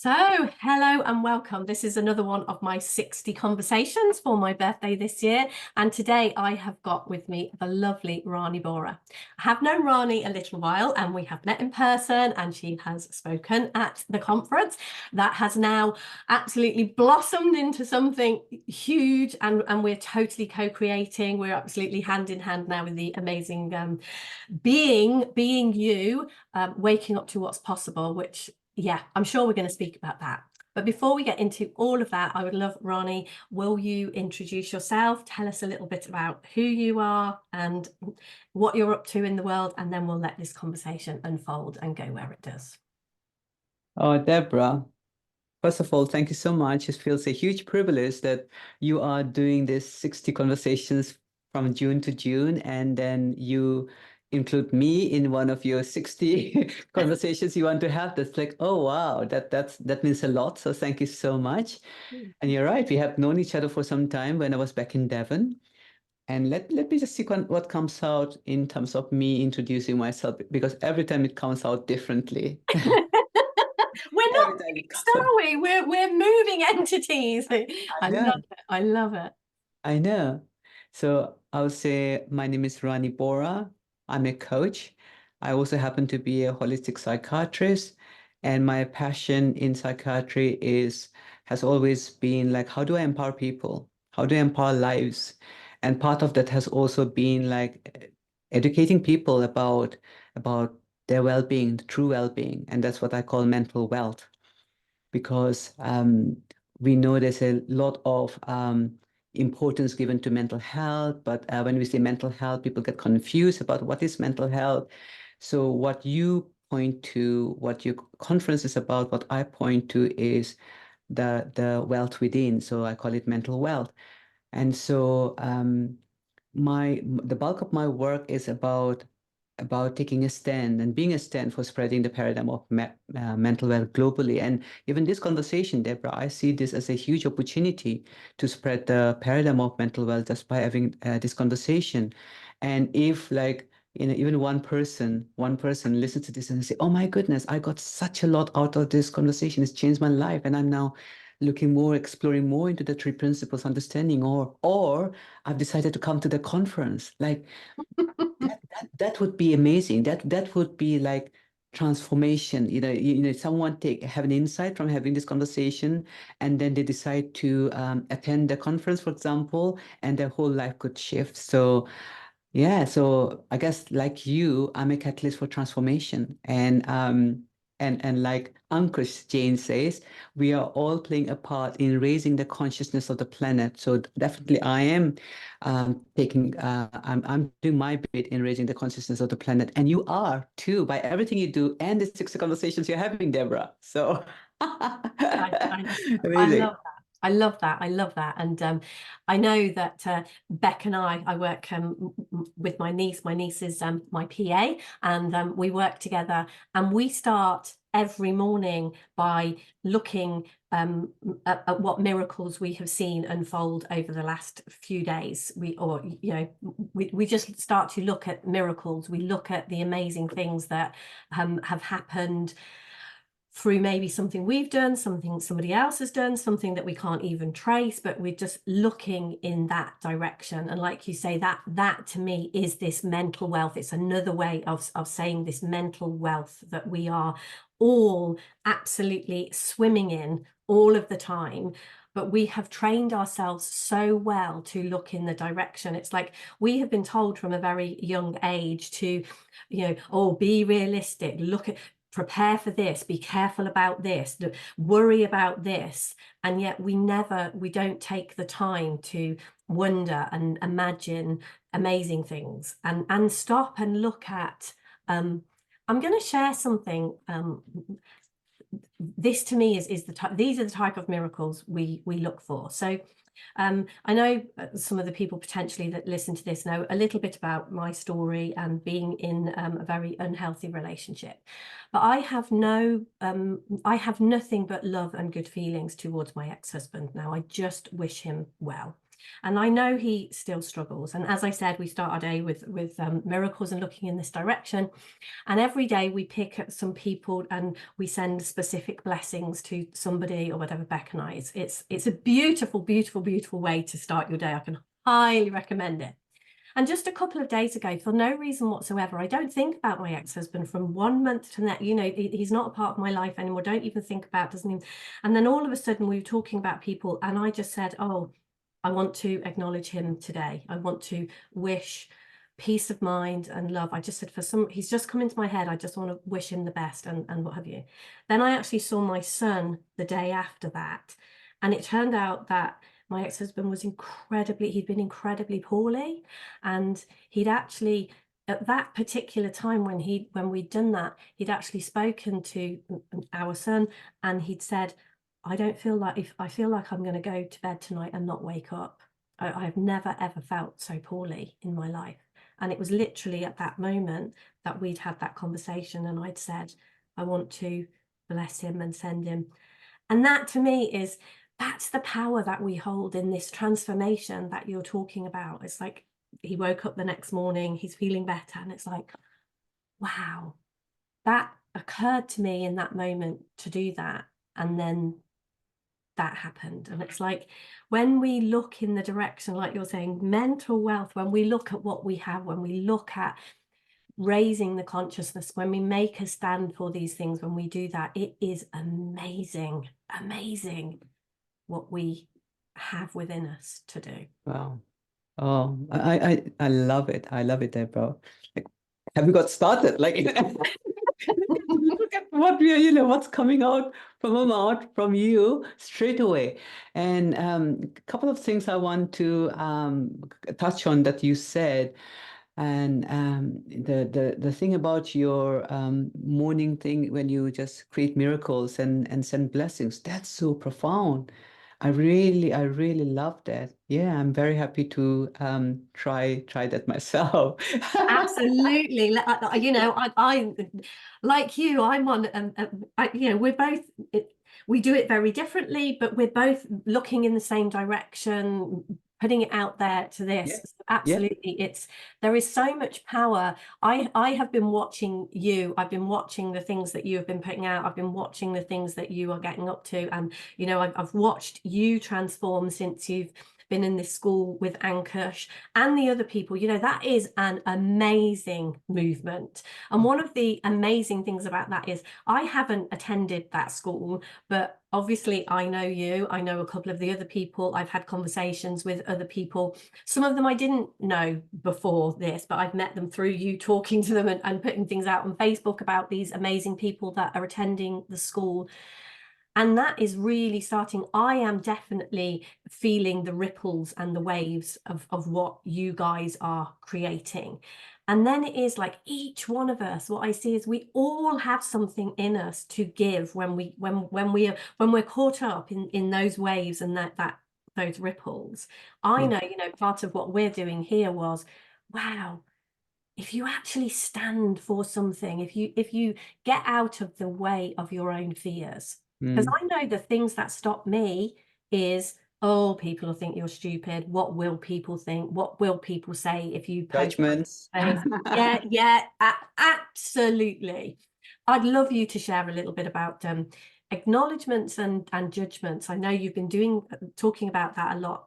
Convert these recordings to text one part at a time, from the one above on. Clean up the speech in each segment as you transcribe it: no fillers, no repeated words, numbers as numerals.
So, hello and welcome. This is another one of my 60 conversations for my birthday this year. And today I have got with me the lovely Rani Bora. I have known Rani a little while and we have met in person, and she has spoken at the conference that has now absolutely blossomed into something huge, and we're totally co-creating. We're absolutely hand in hand now with the amazing being you, waking up to what's possible, which yeah, I'm sure we're going to speak about that. But before we get into all of that, I would love, Rani, will you introduce yourself? Tell us a little bit about who you are and what you're up to in the world, and then we'll let this conversation unfold and go where it does. Oh, Deborah, first of all, thank you so much. It feels a huge privilege that you are doing this 60 conversations from June to June, and then you include me in one of your 60 conversations you want to have. That's like, oh wow, that means a lot. So thank you so much. And you're right, we have known each other for some time when I was back in Devon. And let me just see what comes out in terms of me introducing myself, because every time it comes out differently. We're not fixed, are we? We're moving entities. I love it. I love it. I know. So I would say my name is Rani Bora. I'm a coach. I also happen to be a holistic psychiatrist, and my passion in psychiatry has always been like, how do I empower people? How do I empower lives? And part of that has also been like educating people about their well-being, the true well-being, and that's what I call mental wealth, because we know there's a lot of importance given to mental health, but when we say mental health, people get confused about what is mental health. So what you point to, what your conference is about, what I point to is the wealth within. So I call it mental wealth. And so the bulk of my work is about taking a stand and being a stand for spreading the paradigm of mental health globally. And even this conversation, Deborah, I see this as a huge opportunity to spread the paradigm of mental health just by having this conversation. And if like, even one person listens to this and say, oh my goodness, I got such a lot out of this conversation. It's changed my life. And I'm now exploring more into the three principles understanding, or I've decided to come to the conference. Like that would be amazing. That would be like transformation. Someone have an insight from having this conversation, and then they decide to attend the conference, for example, and their whole life could shift. So yeah, so I guess like you, I'm a catalyst for transformation. And like Ankush Jain says, we are all playing a part in raising the consciousness of the planet. So definitely I am I'm doing my bit in raising the consciousness of the planet. And you are too, by everything you do and the 60 conversations you're having, Deborah. So I amazing. love that. I love that. I love that. And I know that Beck and I work with my niece. My niece is my PA, and we work together, and we start every morning by looking at what miracles we have seen unfold over the last few days. We just start to look at miracles. We look at the amazing things that have happened through maybe something we've done, something somebody else has done, something that we can't even trace, but we're just looking in that direction. And like you say, that to me is this mental wealth. It's another way of saying this mental wealth that we are all absolutely swimming in all of the time. But we have trained ourselves so well to look in the direction. It's like we have been told from a very young age to, be realistic, prepare for this, be careful about this, worry about this. And yet we don't take the time to wonder and imagine amazing things and stop and look at, I'm going to share something. This to me is these are the type of miracles we look for. So I know some of the people potentially that listen to this know a little bit about my story and being in a very unhealthy relationship, but I have nothing but love and good feelings towards my ex-husband now. I just wish him well. And I know he still struggles. And as I said, we start our day with miracles and looking in this direction. And every day we pick up some people and we send specific blessings to somebody or whatever. Beck and I, it's a beautiful, beautiful, beautiful way to start your day. I can highly recommend it. And just a couple of days ago, for no reason whatsoever, I don't think about my ex-husband from 1 month to the next. You know, he's not a part of my life anymore. Don't even think about, doesn't even. And then all of a sudden we were talking about people and I just said, oh, I want to acknowledge him today. I want to wish peace of mind and love. I just said he's just come into my head. I just want to wish him the best and what have you. Then I actually saw my son the day after that. And it turned out that my ex-husband was he'd been incredibly poorly. And he'd actually, at that particular time when we'd done that, he'd actually spoken to our son and he'd said, I feel like I'm going to go to bed tonight and not wake up. I've never, ever felt so poorly in my life. And it was literally at that moment that we'd had that conversation and I'd said, I want to bless him and send him. And that to me that's the power that we hold in this transformation that you're talking about. It's like he woke up the next morning, he's feeling better. And it's like, wow, that occurred to me in that moment to do that. And then that happened. And it's like when we look in the direction, like you're saying, mental wealth, when we look at what we have, when we look at raising the consciousness, when we make a stand for these things, when we do that, it is amazing, amazing what we have within us to do. Wow. Oh, I love it. I love it, Deborah. Like, have you got started? Like, look at what what's coming out from my mouth from you straight away. And a couple of things I want to touch on that you said. And the thing about your morning thing when you just create miracles and send blessings, that's so profound. I really love that. Yeah, I'm very happy to try that myself. Absolutely. You know, I like you, I'm on, you know, we're both, we do it very differently, but we're both looking in the same direction, putting it out there to this. Yeah, So yeah. absolutely. There is so much power. I have been watching you. I've been watching the things that you have been putting out. I've been watching the things that you are getting up to. And, you know, I've watched you transform since you've been in this school with Ankush and the other people. You know, that is an amazing movement. And one of the amazing things about that is I haven't attended that school, but obviously I know you, I know a couple of the other people, I've had conversations with other people. Some of them I didn't know before this, but I've met them through you talking to them and putting things out on Facebook about these amazing people that are attending the school. And that is really starting. I am definitely feeling the ripples and the waves of what you guys are creating. And then it is like each one of us, what I see is we all have something in us to give when we're caught up in those waves and those ripples. I know, you know, part of what we're doing here was, wow, if you actually stand for something, if you get out of the way of your own fears, because I know the things that stop me is, oh, people will think you're stupid. What will people think? What will people say if you post Judgments. things? Yeah, absolutely. I'd love you to share a little bit about acknowledgements and judgments. I know you've been talking about that a lot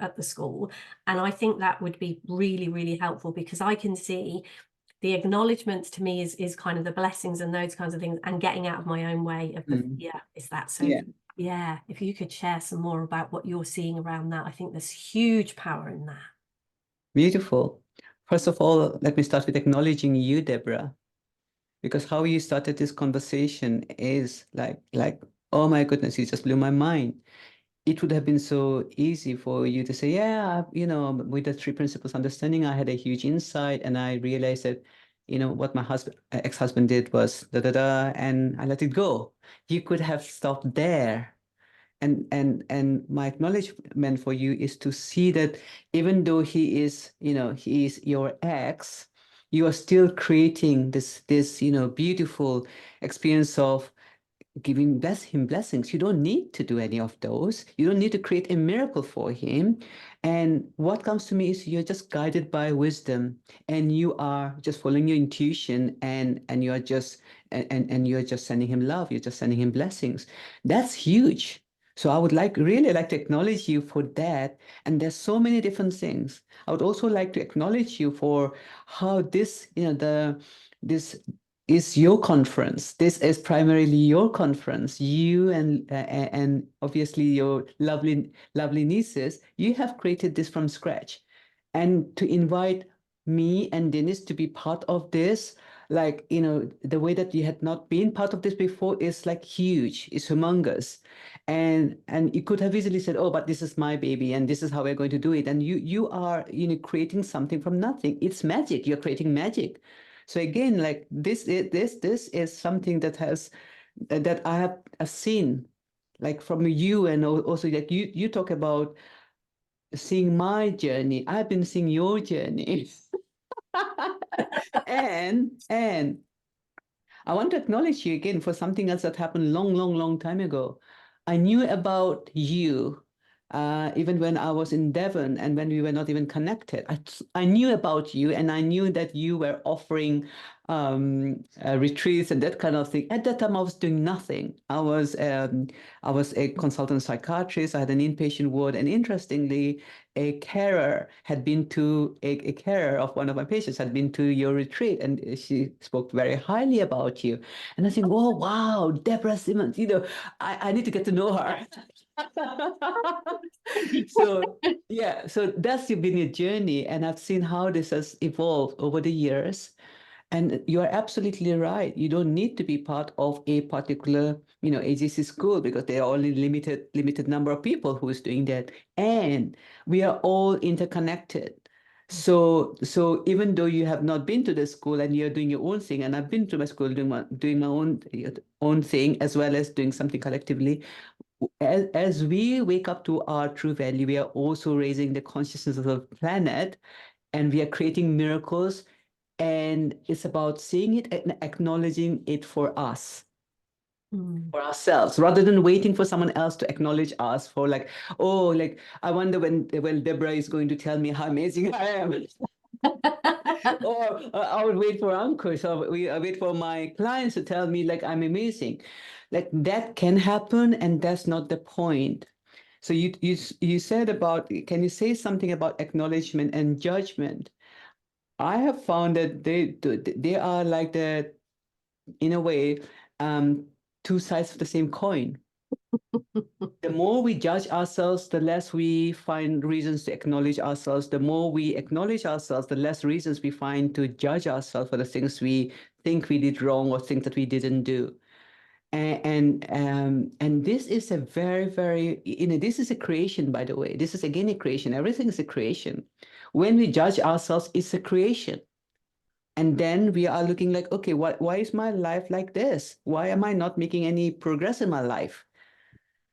at the school, and I think that would be really, really helpful because I can see the acknowledgements to me is kind of the blessings and those kinds of things, and getting out of my own way of the fear is that. So yeah, if you could share some more about what you're seeing around that, I think there's huge power in that. Beautiful. First of all, let me start with acknowledging you, Deborah, because how you started this conversation is like, oh my goodness, you just blew my mind. It would have been so easy for you to say, yeah, you know, with the three principles understanding, I had a huge insight and I realized that, you know, what my ex-husband did was da da da, and I let it go. You could have stopped there. And my acknowledgement for you is to see that even though he is, you know, he is your ex, you are still creating this, you know, beautiful experience of giving him blessings. You don't need to do any of those. You don't need to create a miracle for him. And what comes to me is you're just guided by wisdom, and you are just following your intuition, and you're just and you're just sending him love. You're just sending him blessings. That's huge. So I would really like to acknowledge you for that. And there's so many different things. I would also like to acknowledge you for how this, this is your conference. This is primarily your conference. You and obviously your lovely nieces, you have created this from scratch. And to invite me and Dennis to be part of this, like, the way that you had not been part of this before is like huge, it's humongous. And you could have easily said, oh, but this is my baby and this is how we're going to do it. And you are, creating something from nothing. It's magic. You're creating magic. So again, like this is something that I've seen, like from you, and also like you talk about seeing my journey. I've been seeing your journey. And I want to acknowledge you again for something else that happened long time ago. I knew about you even when I was in Devon and when we were not even connected. I knew about you, and I knew that you were offering retreats and that kind of thing. At that time, I was doing nothing. I was a consultant psychiatrist. I had an inpatient ward, and interestingly, a carer had been to a carer of one of my patients had been to your retreat, and she spoke very highly about you. And I think, oh wow, Deborah Simmons, I need to get to know her. So yeah, so that's been your journey, and I've seen how this has evolved over the years. And you are absolutely right. You don't need to be part of a particular, AGC school, because there are only limited number of people who is doing that. And we are all interconnected. So even though you have not been to the school and you're doing your own thing, and I've been to my school doing my own thing, as well as doing something collectively, as we wake up to our true value, we are also raising the consciousness of the planet, and we are creating miracles. And it's about seeing it and acknowledging it for us, for ourselves, rather than waiting for someone else to acknowledge us for like, oh, like, I wonder when Deborah is going to tell me how amazing I am. Or I would wait for Ankush, or I wait for my clients to tell me like I'm amazing. Like that can happen, and that's not the point. So you said about, can you say something about acknowledgement and judgment? I have found that they are like in a way, um, two sides of the same coin. The more we judge ourselves, the less we find reasons to acknowledge ourselves. The more we acknowledge ourselves, the less reasons we find to judge ourselves for the things we think we did wrong or things that we didn't do. And this is a very, this is a creation, by the way. This is again a creation. Everything is a creation. When we judge ourselves, it's a creation. And then we are looking like, okay, why is my life like this? Why am I not making any progress in my life?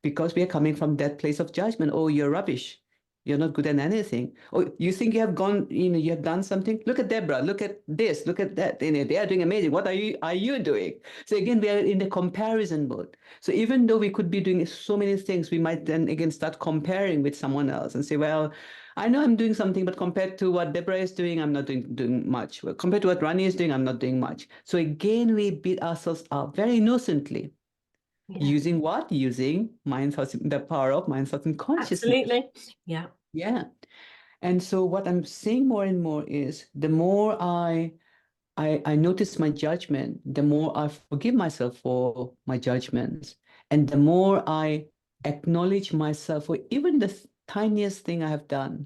Because we are coming from that place of judgment. Oh, you're rubbish. You're not good at anything. Oh, you think you have gone, you have done something? Look at Deborah. Look at this. Look at that. They are doing amazing. What are you doing? So again, we are in the comparison mode. So even though we could be doing so many things, we might then again start comparing with someone else and say, well, I know I'm doing something, but compared to what Deborah is doing, I'm not doing much. Well, compared to what Rani is doing, I'm not doing much. So again, we beat ourselves up very innocently. Yeah, Using what? Using mind thoughts, the power of mind thoughts and consciousness. absolutely. Yeah. Yeah. And so what I'm seeing more and more is the more I notice my judgment, the more I forgive myself for my judgments. And the more I acknowledge myself for even the tiniest thing I have done,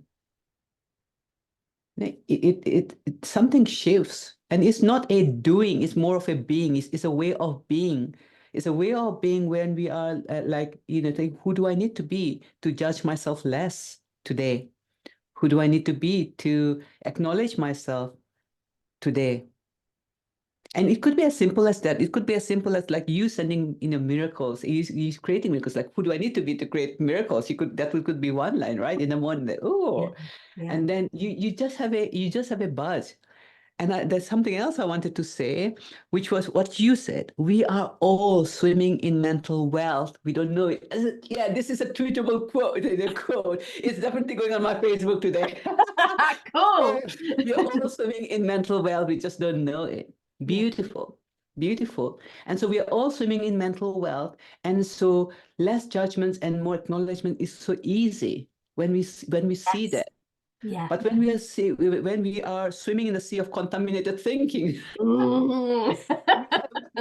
something shifts. And it's not a doing, it's more of a being. It's a way of being. It's a way of being when we are like, think, who do I need to be to judge myself less today? Who do I need to be to acknowledge myself today? And it could be as simple as that. It could be as simple as like you sending, miracles. You creating miracles. Like, who do I need to be to create miracles? Could be one line, right? In the morning, like, Yeah. oh, Yeah. and then you just have a buzz. And there's something else I wanted to say, which was what you said. We are all swimming in mental wealth. We don't know it. Yeah, this is a tweetable quote. The quote. It's definitely going on my Facebook today. Cool. We are all swimming in mental wealth. We just don't know it. Yeah. Beautiful. Beautiful. And so we are all swimming in mental wealth. And so less judgments and more acknowledgement is so easy when we see Yes. that. Yeah. But when we are swimming in the sea of contaminated thinking, Mm.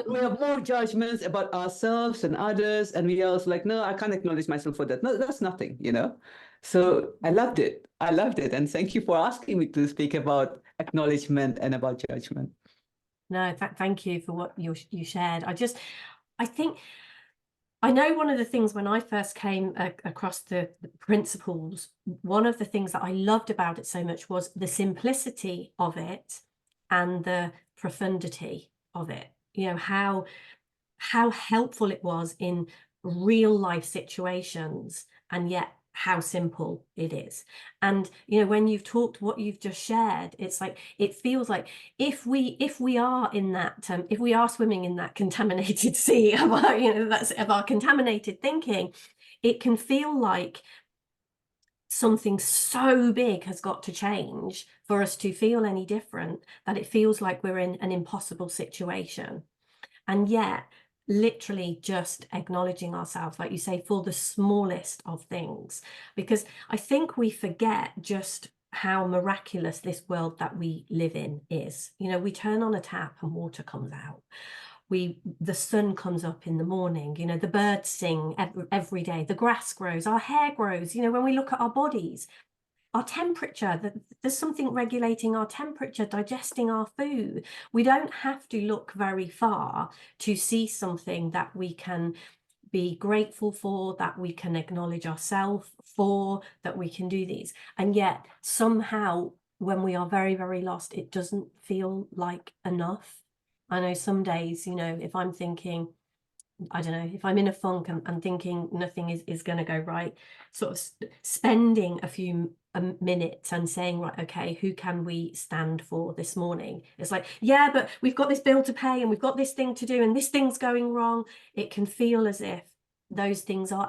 we have more judgments about ourselves and others, and we are like, no, I can't acknowledge myself for that. No, that's nothing, you know. So I loved it. I loved it, and thank you for asking me to speak about acknowledgement and about judgment. No, thank you for what you shared. I think I know one of the things when I first came across the principles, one of the things that I loved about it so much was the simplicity of it and the profundity of it. You know, how helpful it was in real life situations, and yet how simple it is. And you know, when you've talked what you've just shared, it's like it feels like if we are in that if we are swimming in that contaminated sea of our, you know, that's of our contaminated thinking, it can feel like something so big has got to change for us to feel any different, that it feels like we're in an impossible situation. And yet, literally just acknowledging ourselves, like you say, for the smallest of things, because I think we forget just how miraculous this world that we live in is. You know, we turn on a tap and water comes out. The sun comes up in the morning, you know, the birds sing every day, the grass grows, our hair grows. You know, when we look at our bodies, our temperature, there's something regulating our temperature, digesting our food. We don't have to look very far to see something that we can be grateful for, that we can acknowledge ourselves for, that we can do these. And yet somehow when we are very, very lost, it doesn't feel like enough. I know some days, you know, if I'm thinking, I don't know, if I'm in a funk and thinking nothing is going to go right, sort of spending a few minutes and saying, right, okay, who can we stand for this morning? It's like, yeah, but we've got this bill to pay and we've got this thing to do and this thing's going wrong. It can feel as if those things are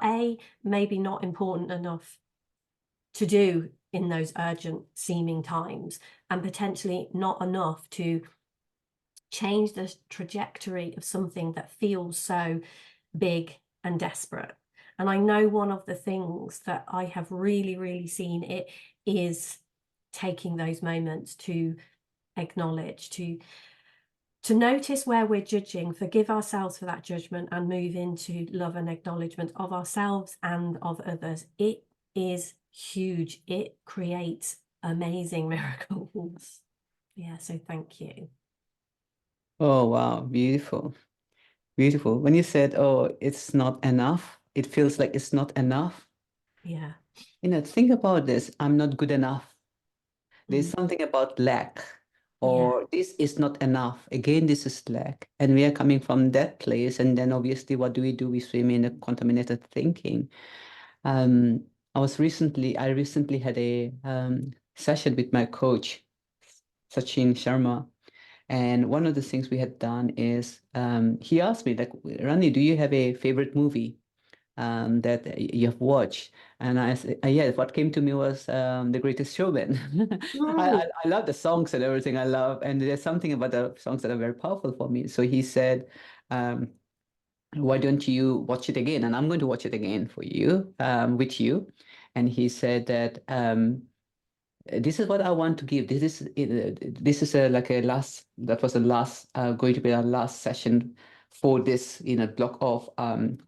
maybe not important enough to do in those urgent seeming times, and potentially not enough to change the trajectory of something that feels so big and desperate. And I know one of the things that I have really, really seen it is taking those moments to acknowledge, to notice where we're judging, forgive ourselves for that judgment, and move into love and acknowledgement of ourselves and of others. It is huge. It creates amazing miracles. Yeah, so thank you. Oh, wow, beautiful. Beautiful. When you said, oh, it's not enough, it feels like it's not enough. Yeah. You know, think about this. I'm not good enough. There's Mm. something about lack, Yeah. or this is not enough. Again, this is lack. And we are coming from that place. And then obviously, what do? We swim in a contaminated thinking. Um, I recently had a session with my coach, Sachin Sharma. And one of the things we had done is he asked me, like, Rani, do you have a favorite movie that you have watched? And I said, yeah, what came to me was The Greatest Showman. Mm. I love the songs and everything I love. And there's something about the songs that are very powerful for me. So he said, um, why don't you watch it again? And I'm going to watch it again for you, with you. And he said that this is what I want to give. This is like a last. That was the last going to be our last session for this block of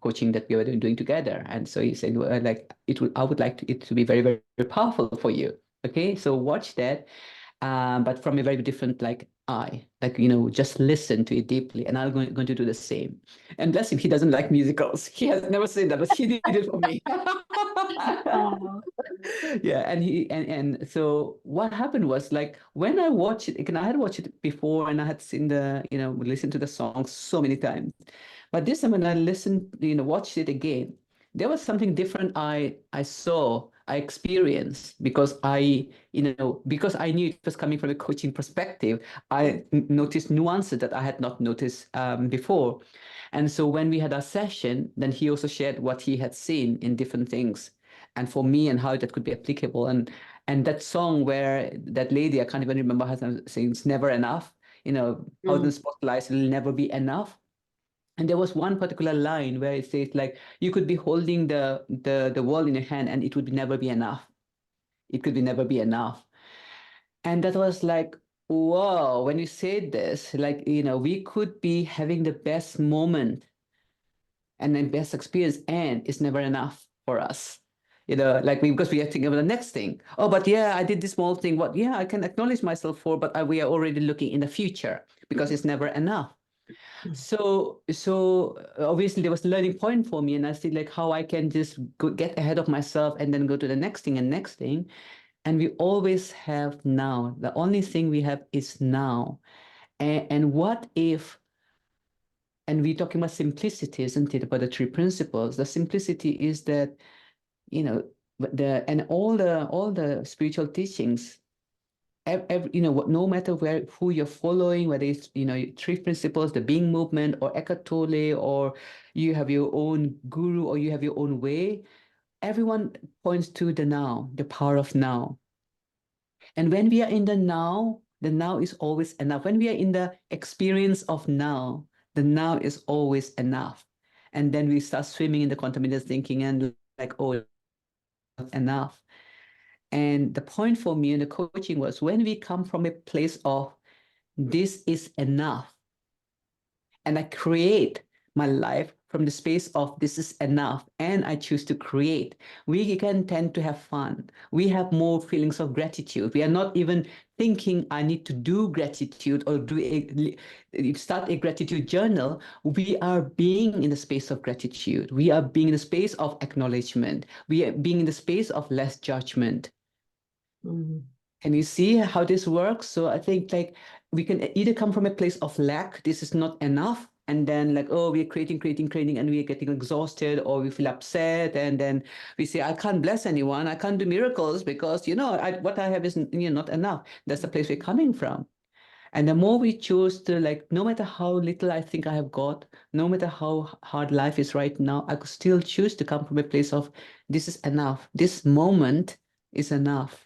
coaching that we were doing together. And so he said, well, like it would I would like it to be very, very, very powerful for you. Okay, so watch that, but from a very different like eye, like just listen to it deeply. And I'm going to do the same. And bless him, he doesn't like musicals. He has never said that, but he did it for me. Oh. Yeah, and so what happened was, like, when I watched it again, I had watched it before and I had seen listened to the songs so many times. But this time when I listened, watched it again, there was something different I saw I experienced because because I knew it was coming from a coaching perspective. I noticed nuances that I had not noticed before. And so when we had our session, then he also shared what he had seen in different things, and for me, and how that could be applicable. And that song where that lady, I can't even remember her name, sings "Never Enough." Thousand spotlights will never be enough. And there was one particular line where it says like you could be holding the world in your hand and it would never be enough. It could be never be enough. And that was like, whoa, when you said this, like, we could be having the best moment and the best experience, and it's never enough for us. Like because we are thinking about the next thing. Oh, but yeah, I did this small thing. What, yeah, I can acknowledge myself for, but we are already looking in the future because it's never enough. So obviously there was a learning point for me, and I see like how I can just get ahead of myself and then go to the next thing and next thing. And we always have now. The only thing we have is now. And what if, and we're talking about simplicity, isn't it? About the three principles. The simplicity is that, you know, all the spiritual teachings, no matter who you're following, whether it's three principles, the being movement, or Eckhart Tolle, or you have your own guru, or you have your own way, everyone points to the now, the power of now. And when we are in the now is always enough. When we are in the experience of now, the now is always enough. And then we start swimming in the contaminated thinking and like, oh, not enough. And the point for me in the coaching was when we come from a place of this is enough, and I create my life from the space of this is enough, and I choose to create, we can tend to have fun. We have more feelings of gratitude. We are not even thinking I need to do gratitude or start a gratitude journal. We are being in the space of gratitude. We are being in the space of acknowledgement. We are being in the space of less judgment. Can you see how this works? So I think like we can either come from a place of lack, this is not enough, and then like, oh, we're creating, and we're getting exhausted, or we feel upset, and then we say, I can't bless anyone, I can't do miracles because what I have is not enough. That's the place we're coming from. And the more we choose to like, no matter how little I think I have got, no matter how hard life is right now, I could still choose to come from a place of this is enough. This moment is enough.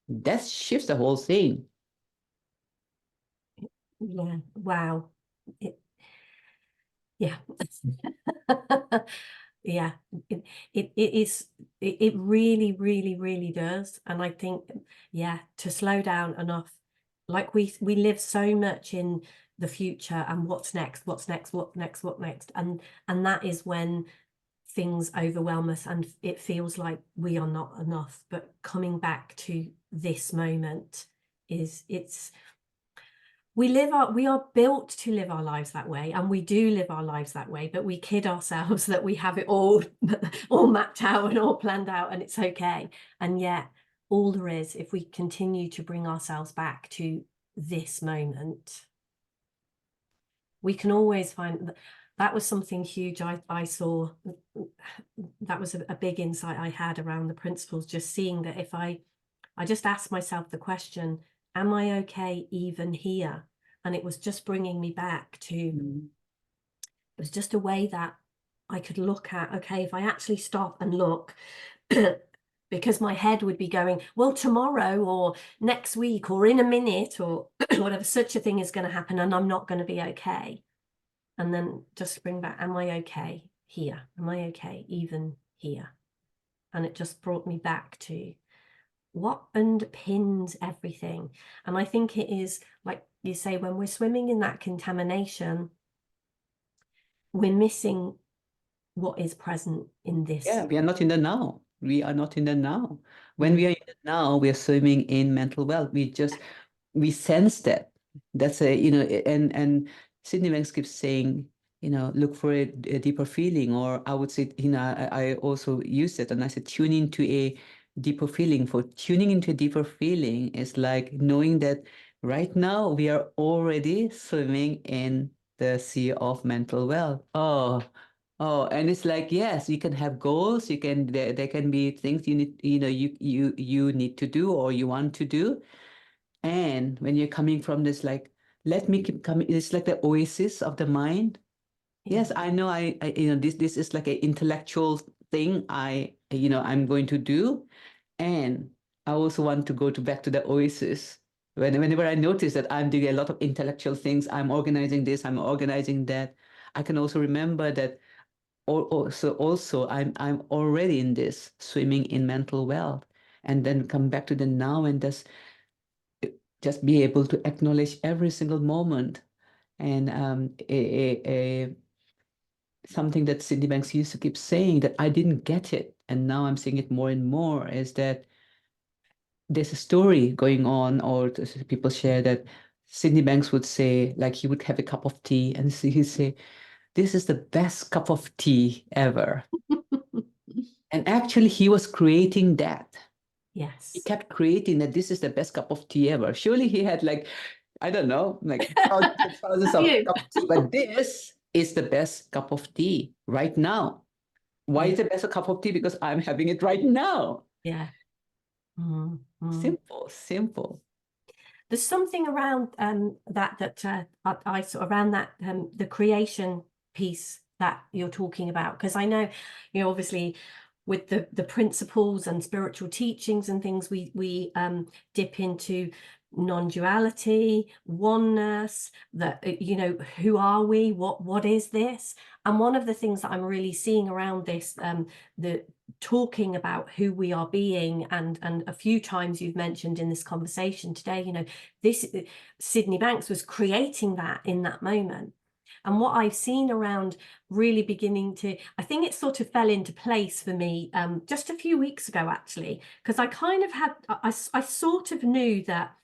That shifts the whole thing. Yeah. Wow. Yeah. Yeah. It really, really, really does. And I think, yeah, to slow down enough. Like we live so much in the future and what's next, what next. And that is when things overwhelm us and it feels like we are not enough. But coming back to this moment we are built to live our lives that way, and we do live our lives that way, but we kid ourselves that we have it all mapped out and all planned out, and it's okay. And yet all there is, if we continue to bring ourselves back to this moment, we can always find that was something huge I saw. That was a big insight I had around the principles, just seeing that if I just asked myself the question, am I okay even here? And it was just bringing me back to, it was just a way that I could look at, okay, if I actually stop and look, because my head would be going, well, tomorrow or next week or in a minute or whatever, such a thing is going to happen and I'm not going to be okay. And then just bring back, am I okay here? Am I okay even here? And it just brought me back to what underpins everything. And I think it is, like you say, when we're swimming in that contamination, we're missing what is present in this. Yeah, we are not in the now. We are not in the now. When we are in the now, we are swimming in mental wealth. We sense that. That's and Sydney Banks keeps saying, look for a deeper feeling, or I would say, I also use it, and I said, tune into a deeper feeling. For tuning into a deeper feeling is like knowing that right now we are already swimming in the sea of mental wealth. Oh, and it's like, yes, you can have goals. You can there can be things you need, you need to do or you want to do. And when you're coming from this, like, let me keep coming, it's like the oasis of the mind. Yeah. Yes, I know this is like an intellectual thing I'm going to do. And I also want to go to back to the oasis. Whenever I notice that I'm doing a lot of intellectual things, I'm organizing this, I'm organizing that. I can also remember that also I'm already in this swimming in mental wealth, and then come back to the now and just be able to acknowledge every single moment. And something that Sydney Banks used to keep saying that I didn't get it, and now I'm seeing it more and more, is that there's a story going on, or people share that Sydney Banks would say, like, he would have a cup of tea and he'd say, "This is the best cup of tea ever." And actually, he was creating that. He Yes. kept creating that this is the best cup of tea ever. Surely he had, like, I don't know, like thousands and thousands Have of you? cup of tea, but this is the best cup of tea right now. Why Yeah. is it best a cup of tea? Because I'm having it right now. Yeah. Mm, mm. Simple, simple. There's something around that I sort of around that the creation piece that you're talking about, because I know, obviously with the principles and spiritual teachings and things, we dip into non-duality, oneness, that who are we, what is this? And one of the things that I'm really seeing around this, the talking about who we are being, and a few times you've mentioned in this conversation today, this Sydney Banks was creating that in that moment. And what I've seen around really beginning to, I think it sort of fell into place for me just a few weeks ago, actually, because I kind of had, I sort of knew that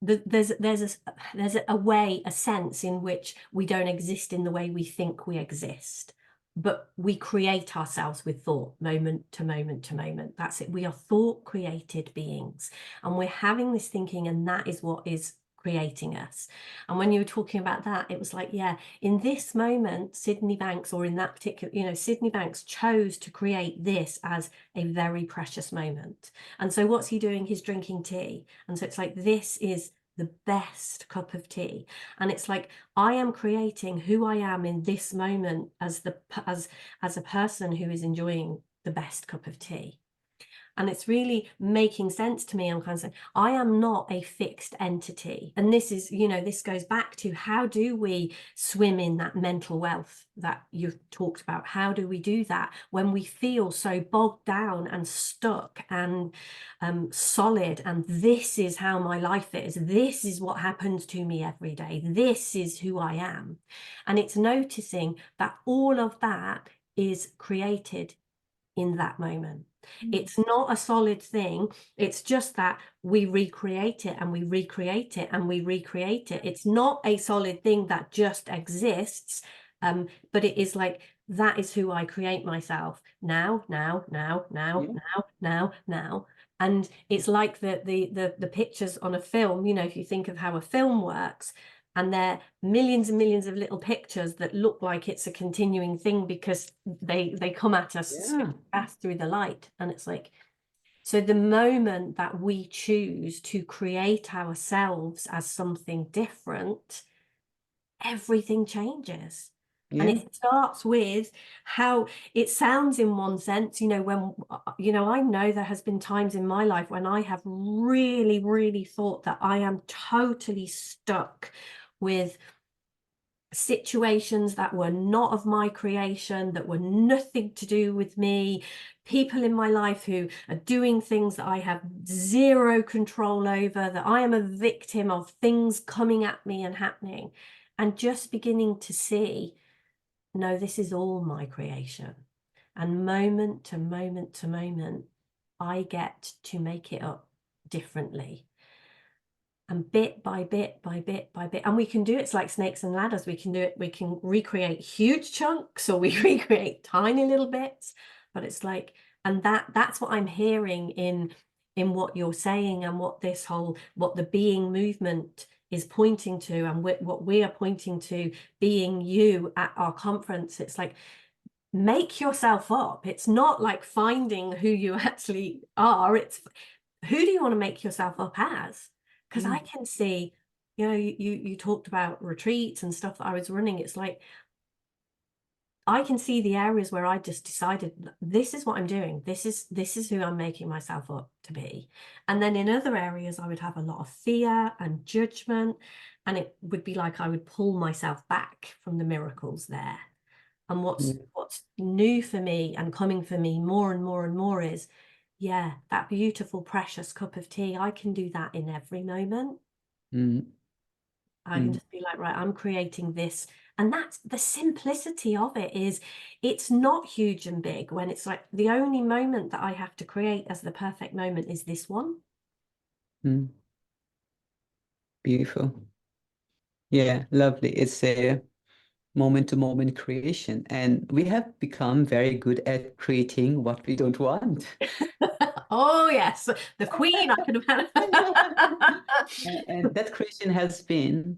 there's a way, a sense in which we don't exist in the way we think we exist, but we create ourselves with thought, moment to moment to moment. That's it. We are thought created beings, and we're having this thinking, and that is what is creating us. And when you were talking about that, it was like, yeah, in this moment, Sydney Banks, or in that particular, Sydney Banks chose to create this as a very precious moment. And so what's he doing? He's drinking tea. And so it's like, this is the best cup of tea. And it's like, I am creating who I am in this moment as a person who is enjoying the best cup of tea. And it's really making sense to me. I'm kind of saying, I am not a fixed entity. And this is, this goes back to, how do we swim in that mental wealth that you've talked about? How do we do that when we feel so bogged down and stuck and solid? And this is how my life is. This is what happens to me every day. This is who I am. And it's noticing that all of that is created in that moment. It's not a solid thing. It's just that we recreate it and we recreate it and we recreate it. It's not a solid thing that just exists, but it is like, that is who I create myself now. And it's like the pictures on a film, if you think of how a film works, and they're millions and millions of little pictures that look like it's a continuing thing because they come at us fast through the light. And it's like, so the moment that we choose to create ourselves as something different, everything changes. And Yeah. it starts with how it sounds in one sense, when, I know there has been times in my life when I have really, really thought that I am totally stuck with situations that were not of my creation, that were nothing to do with me, people in my life who are doing things that I have zero control over, that I am a victim of things coming at me and happening, and just beginning to see, no, this is all my creation. And moment to moment to moment, I get to make it up differently. And bit by bit by bit by bit, and we can do it's like snakes and ladders. We can do it, we can recreate huge chunks, or we recreate tiny little bits, but it's like, and that's what I'm hearing in what you're saying, and what the being movement is pointing to, and what we are pointing to being you at our conference. It's like, make yourself up. It's not like finding who you actually are. It's who do you want to make yourself up as? Because I can see, you know, you talked about retreats and stuff that I was running. It's like, I can see the areas where I just decided this is what I'm doing. This is who I'm making myself up to be. And then in other areas, I would have a lot of fear and judgment. And it would be like I would pull myself back from the miracles there. And what's new for me and coming for me more and more and more is, yeah, that beautiful, precious cup of tea. I can do that in every moment. I can just be like, right, I'm creating this. And that's the simplicity of it. Is it's not huge and big when it's like the only moment that I have to create as the perfect moment is this one. Beautiful. Yeah, lovely. It's a moment-to-moment creation, and we have become very good at creating what we don't want. Oh yes, the queen I could have had. And that creation has been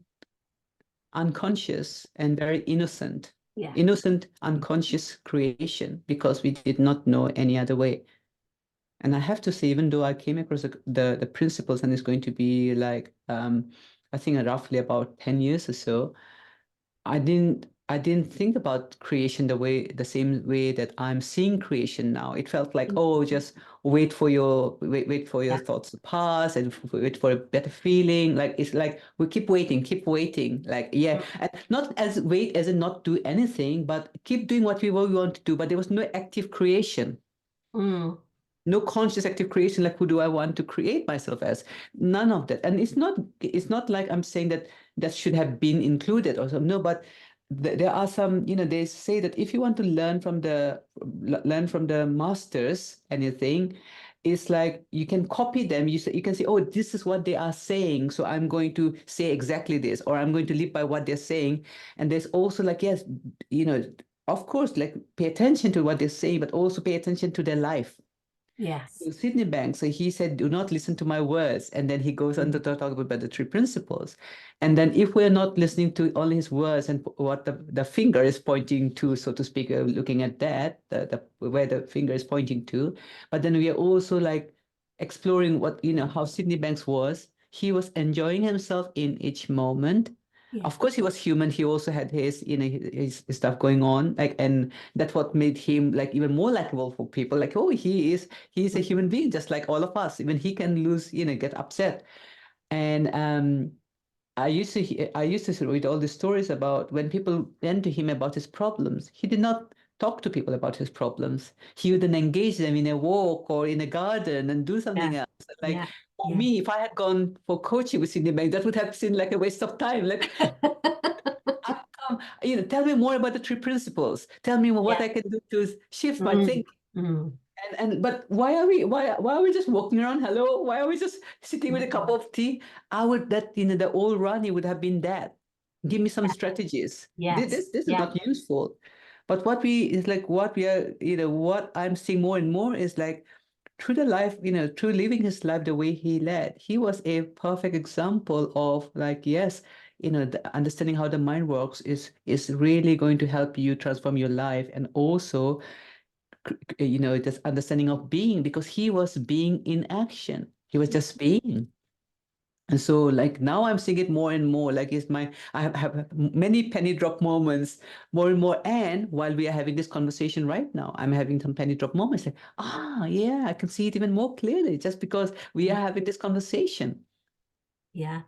unconscious and very innocent. Yeah. Innocent, unconscious creation because we did not know any other way. And I have to say, even though I came across the principles, and it's going to be like I think roughly about 10 years or so, I didn't think about creation the same way that I'm seeing creation now. It felt like, oh, just wait for your thoughts to pass and wait for a better feeling. Like it's like we keep waiting. Like, yeah. And not as wait as in not do anything, but keep doing what we want to do. But there was no active creation. No conscious active creation, like who do I want to create myself as? None of that. And it's not like I'm saying that should have been included or something. No, but there are some, they say that if you want to learn from the masters anything, it's like you can copy them. You can say, oh, this is what they are saying, so I'm going to say exactly this, or I'm going to live by what they're saying. And there's also like, yes, of course, like pay attention to what they're saying, but also pay attention to their life. Yes. Sydney Bank. So he said, do not listen to my words. And then he goes on to talk about the three principles. And then if we're not listening to only his words and what the finger is pointing to, so to speak, looking at that, where the finger is pointing to, but then we are also like exploring how Sydney Banks was. He was enjoying himself in each moment. Yeah. Of course, he was human. He also had his stuff going on, like, and that's what made him like even more likable for people. Like, oh, he's a human being just like all of us. Even he can lose, get upset. And I used to read all the stories about when people went to him about his problems. He did not talk to people about his problems. He would then engage them in a walk or in a garden and do something else. Like Yeah. for me, if I had gone for coaching with Cindy Bank, that would have seemed like a waste of time. Like, tell me more about the three principles. Tell me what I can do to shift my thinking. But why are we just walking around? Hello, why are we just sitting with a cup of tea? The old Rani would have been that. Give me some strategies. Yes. This is not useful. But what I'm seeing more and more is like through the life, through living his life the way he led, he was a perfect example of like, yes, the understanding how the mind works is really going to help you transform your life, and also this understanding of being, because he was being in action. He was just being. And so like now I'm seeing it more and more, like I have many penny drop moments more and more. And while we are having this conversation right now, I'm having some penny drop moments like, yeah, I can see it even more clearly just because we are having this conversation. Yeah.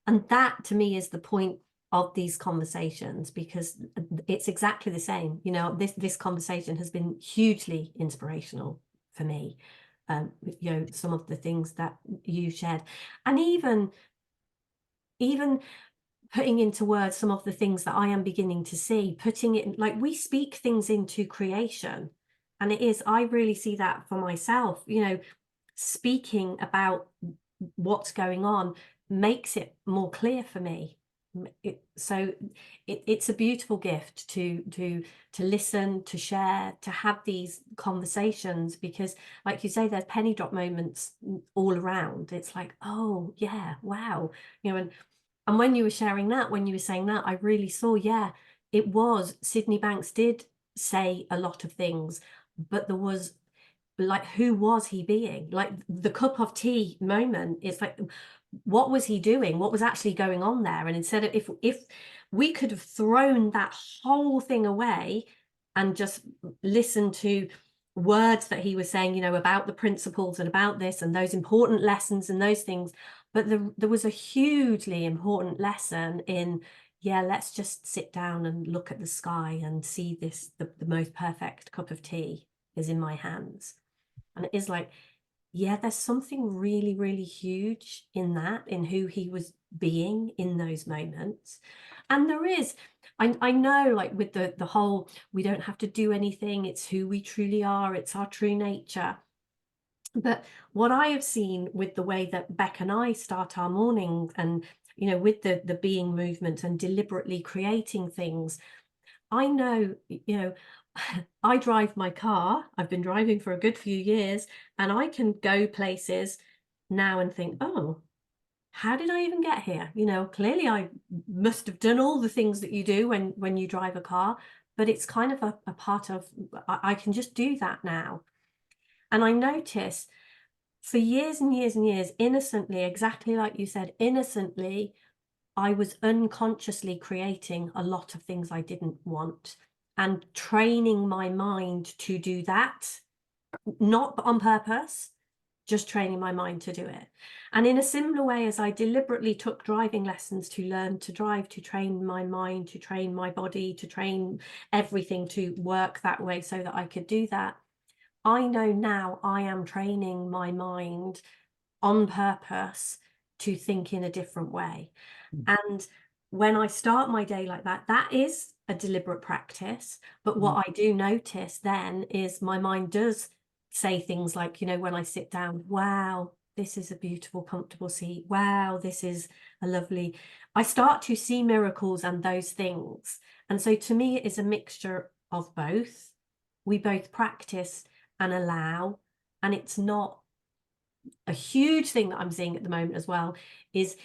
And that to me is the point of these conversations, because it's exactly the same. This conversation has been hugely inspirational for me. Some of the things that you shared, and even putting into words some of the things that I am beginning to see, putting it like we speak things into creation. And I really see that for myself, speaking about what's going on makes it more clear for me. So it's a beautiful gift to listen, to share, to have these conversations, because like you say, there's penny drop moments all around. It's like, oh yeah, wow, and when you were sharing that, when you were saying that, I really saw, yeah, it was Sydney Banks did say a lot of things, but there was, like, who was he being? Like the cup of tea moment, it's like, what was he doing? What was actually going on there? And instead of, if we could have thrown that whole thing away and just listened to words that he was saying, about the principles and about this and those important lessons and those things, but there was a hugely important lesson in, yeah, let's just sit down and look at the sky and see this, the most perfect cup of tea is in my hands. And it is like, yeah, there's something really, really huge in that, in who he was being in those moments. And there is, I know, like with the whole, we don't have to do anything, it's who we truly are, it's our true nature. But what I have seen with the way that Beck and I start our mornings, and with the being movement and deliberately creating things, I know, I drive my car. I've been driving for a good few years, and I can go places now and think, oh, how did I even get here? Clearly I must have done all the things that you do when you drive a car, but it's kind of a part of, I can just do that now. And I notice for years and years and years, innocently, exactly like you said, innocently, I was unconsciously creating a lot of things I didn't want and training my mind to do that, not on purpose, just training my mind to do it. And in a similar way, as I deliberately took driving lessons to learn to drive, to train my mind, to train my body, to train everything to work that way so that I could do that, I know now I am training my mind on purpose to think in a different way. And when I start my day like that, that is a deliberate practice. But what I do notice then is my mind does say things like, when I sit down, wow, this is a beautiful, comfortable seat. Wow, this is a lovely, I start to see miracles and those things. And so to me, it is a mixture of both. We both practice and allow, and it's not a huge thing that I'm seeing at the moment as well, is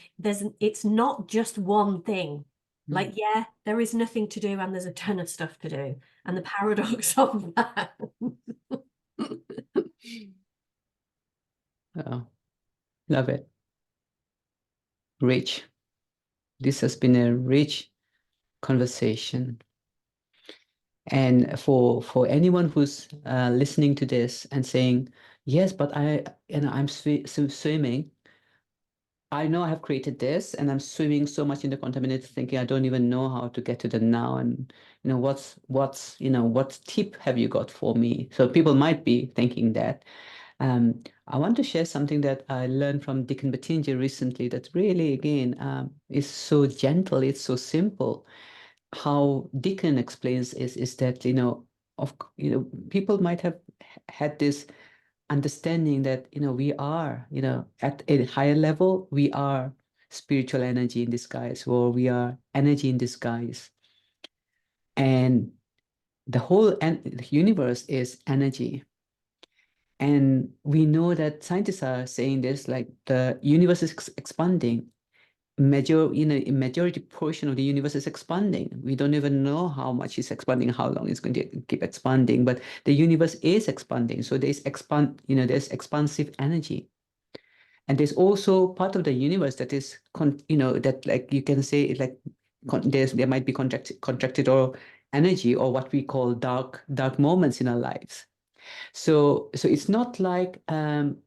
it's not just one thing. Like, yeah, there is nothing to do and there's a ton of stuff to do. And the paradox of that. Oh, love it. Rich. This has been a rich conversation. And for anyone who's listening to this and saying, yes, but I'm swimming. I know I have created this and I'm swimming so much in the contaminated thinking I don't even know how to get to the now. And what tip have you got for me? So people might be thinking that. I want to share something that I learned from Dick and Bettinger recently that really, again, is so gentle, it's so simple. How Deacon explains is that, people might have had this understanding that, we are, at a higher level, we are spiritual energy in disguise, or we are energy in disguise. And the whole the universe is energy. And we know that scientists are saying this, like the universe is expanding. A majority portion of the universe is expanding. We don't even know how much it's expanding, how long it's going to keep expanding, but the universe is expanding. So there's expansive energy. And there's also part of the universe that is, that, like you can say, like there might be contracted or energy, or what we call dark moments in our lives. So it's not like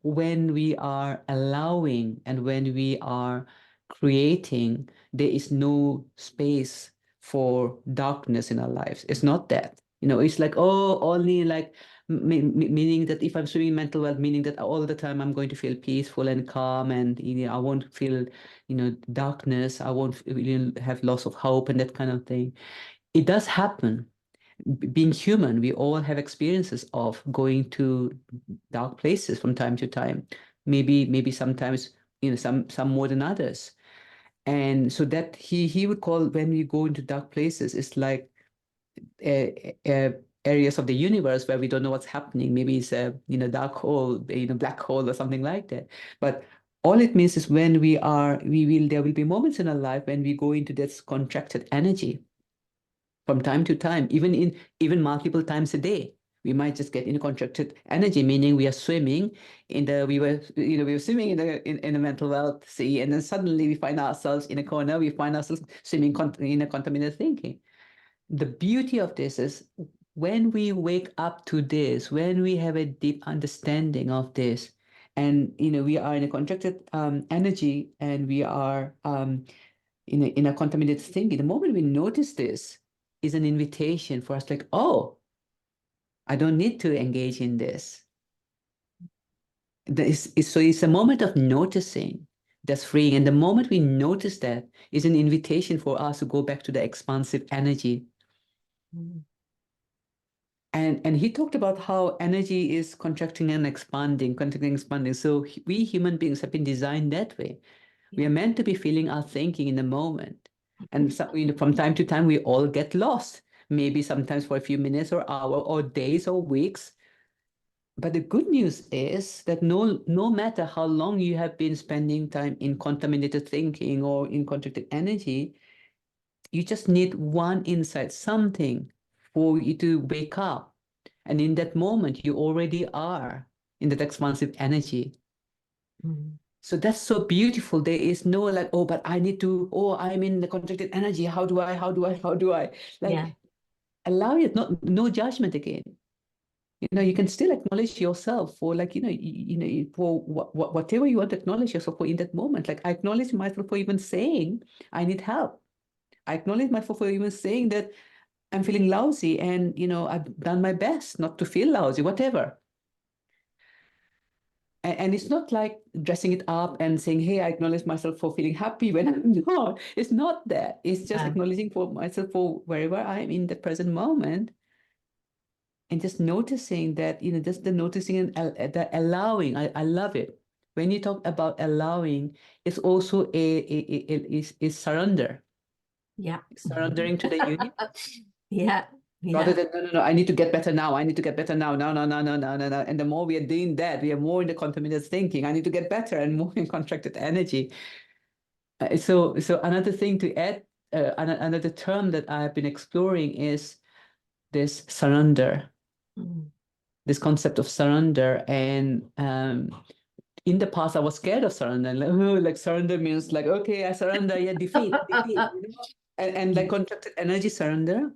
when we are allowing and when we are creating, there is no space for darkness in our lives. It's not that. It's like, oh, only like meaning that if I'm swimming mental well, meaning that all the time I'm going to feel peaceful and calm, and I won't feel, darkness. I won't have loss of hope and that kind of thing. It does happen. Being human, we all have experiences of going to dark places from time to time. Maybe sometimes, some more than others. And so that he would call, when we go into dark places, it's like areas of the universe where we don't know what's happening. Maybe it's a dark hole, black hole or something like that. But all it means is when there will be moments in our life when we go into this contracted energy from time to time, even multiple times a day. We might just get in contracted energy, meaning we are swimming we were swimming in a mental wealth sea, and then suddenly we find ourselves in a corner. We find ourselves swimming in a contaminated thinking. The beauty of this is when we wake up to this, when we have a deep understanding of this, and we are in a contracted energy, and we are in a contaminated thinking. The moment we notice this is an invitation for us, like, oh, I don't need to engage in this. So it's a moment of noticing that's freeing. And the moment we notice that is an invitation for us to go back to the expansive energy. Mm. And he talked about how energy is contracting and expanding, contracting and expanding. So we human beings have been designed that way. We are meant to be feeling our thinking in the moment. And so, from time to time, we all get lost, maybe sometimes for a few minutes or hour or days or weeks. But the good news is that no matter how long you have been spending time in contaminated thinking or in contracted energy, you just need one insight, something for you to wake up. And in that moment, you already are in that expansive energy. Mm. So that's so beautiful. There is no like, oh, but I need to, oh, I'm in the contracted energy. How do I? Yeah. Like, allow it, no judgment again. You can still acknowledge yourself for, like, for whatever you want to acknowledge yourself for in that moment. Like, I acknowledge myself for even saying I need help. I acknowledge myself for even saying that I'm feeling lousy, and I've done my best not to feel lousy, whatever. And it's not like dressing it up and saying, hey, I acknowledge myself for feeling happy when I'm not. It's not that. It's just acknowledging for myself for wherever I'm in the present moment, and just noticing that, just the noticing and the allowing. I love it. When you talk about allowing, it's also is surrender. Yeah. Surrendering to the union. Yeah. Rather Yeah. than, no, I need to get better now. I need to get better now. No, no, no, no, no, no, no. And the more we are doing that, we are more in the contaminated thinking. I need to get better, and more in contracted energy. So another thing to add, another term that I've been exploring is this surrender, Mm. this concept of surrender. And in the past, I was scared of surrender. Like, oh, like surrender means like, okay, I surrender, yeah, defeat. And like contracted energy surrender.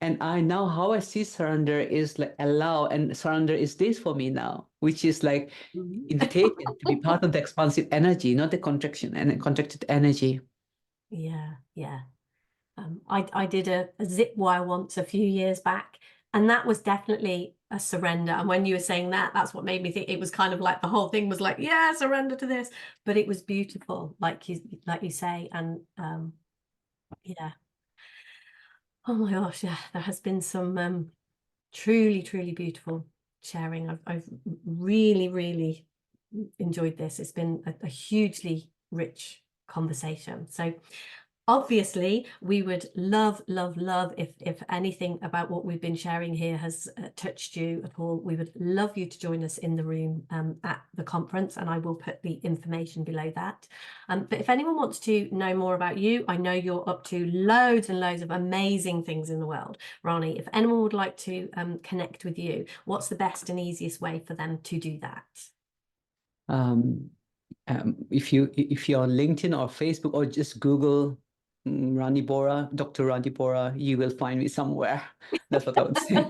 And how I see surrender is like allow, and surrender is this for me now, which is like invitation to be part of the expansive energy, not the contraction and contracted energy. Yeah. Yeah. I did a zip wire once a few years back, and that was definitely a surrender. And when you were saying that, that's what made me think it was kind of like the whole thing was like, yeah, surrender to this. But it was beautiful, like you say. And yeah. Oh my gosh, yeah, there has been some truly, truly beautiful sharing. I've really, really enjoyed this. It's been a hugely rich conversation. So obviously, we would love, love, love if anything about what we've been sharing here has touched you at all. We would love you to join us in the room at the conference, and I will put the information below that. But if anyone wants to know more about you, I know you're up to loads and loads of amazing things in the world. Rani, if anyone would like to connect with you, what's the best and easiest way for them to do that? If you're on LinkedIn or Facebook, or just Google Rani Bora, Dr. Rani Bora, you will find me somewhere. That's what I would say.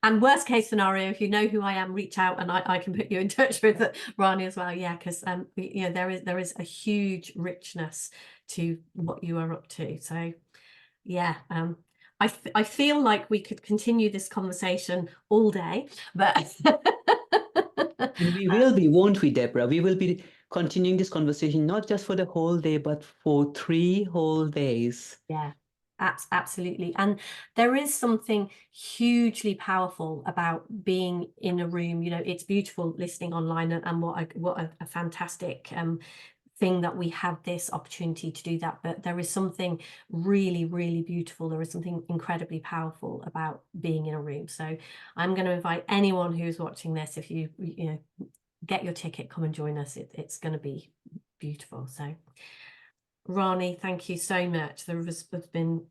And worst case scenario, if you know who I am, reach out and I can put you in touch with Rani as well. Yeah, because there is a huge richness to what you are up to. So yeah, I feel like we could continue this conversation all day, but And we will be, won't we, Deborah? We will be continuing this conversation not just for the whole day, but for 3 whole days. yeah, absolutely. And there is something hugely powerful about being in a room. It's beautiful listening online, and what a fantastic thing that we have this opportunity to do that, but there is something really, really beautiful. There is something incredibly powerful about being in a room. So I'm going to invite anyone who's watching this, if you know, get your ticket, come and join us. It's going to be beautiful. So Rani, thank you so much. There has been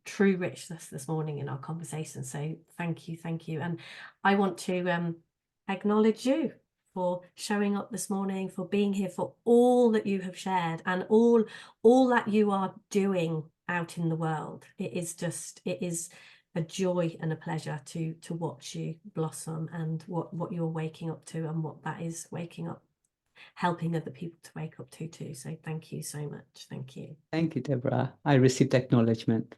true richness this morning in our conversation. So thank you, thank you. And I want to acknowledge you for showing up this morning, for being here, for all that you have shared and all that you are doing out in the world. It is a joy and a pleasure to watch you blossom, and what you're waking up to, and what that is waking up, helping other people to wake up to too. So thank you so much. Thank you. Thank you, Deborah. I received acknowledgement.